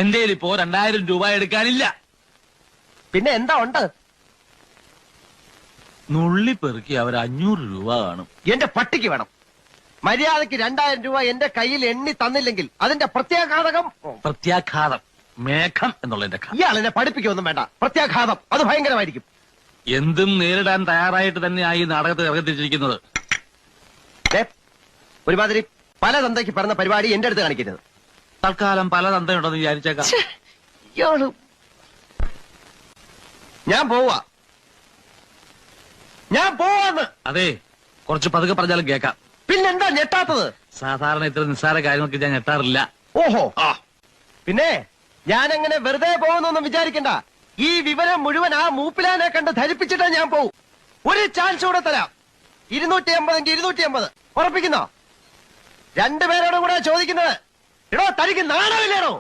എന്റെ ഇപ്പോ 2000 രൂപ എടുക്കാനില്ല. പിന്നെ എന്താ ഉണ്ട്? നുള്ളി പെറുക്കി അവർ 500 രൂപ കാണും. എന്റെ പട്ടിക്ക് വേണം. മര്യാദക്ക് 2000 രൂപ എന്റെ കയ്യിൽ എണ്ണി തന്നില്ലെങ്കിൽ അതിന്റെ പ്രത്യാഘാതകം. പ്രത്യാഘാതം മേഘം എന്നുള്ളതിന്റെ ഇയാൾ എന്നെ പഠിപ്പിക്കൊന്നും വേണ്ട. പ്രത്യാഘാതം അത് ഭയങ്കരമായിരിക്കും. എന്തും നേരിടാൻ തയ്യാറായിട്ട് തന്നെയായി നാടകത്തിൽ ഇറങ്ങിത്തിരിച്ചിരിക്കുന്നത്. ഒരുമാതിരി പല തന്തയ്ക്ക് പറഞ്ഞ പരിപാടി എന്റെ അടുത്ത് കാണിക്കരുത്. തൽക്കാലം പല തന്തയുണ്ടെന്ന് വിചാരിച്ചേക്കാം. ഞാൻ പോവാന്ന്. അതെ, കുറച്ച് പതുക്കെ പറഞ്ഞാലും കേൾക്കാം. പിന്നെന്താ ഞെട്ടാത്തത്? സാധാരണ ഇത്ര നിസ്സാര കാര്യങ്ങൾക്ക് ഞാൻ ഞെട്ടാറില്ല. ഓഹോ, പിന്നെ ഞാനെങ്ങനെ വെറുതെ പോകുന്നൊന്നും വിചാരിക്കണ്ട. ഈ വിവരം മുഴുവൻ ആ മൂപ്പിലാനെ കണ്ട് ധരിപ്പിച്ചിട്ടാ ഞാൻ പോവും. ഒരു ചാൻസ് കൂടെ തരാം. 250 250 ഉറപ്പിക്കുന്നോ? 2 പേരോടും കൂടെ ചോദിക്കുന്നത്. എടോ, തനിക്ക് നാണമില്ലേണോ?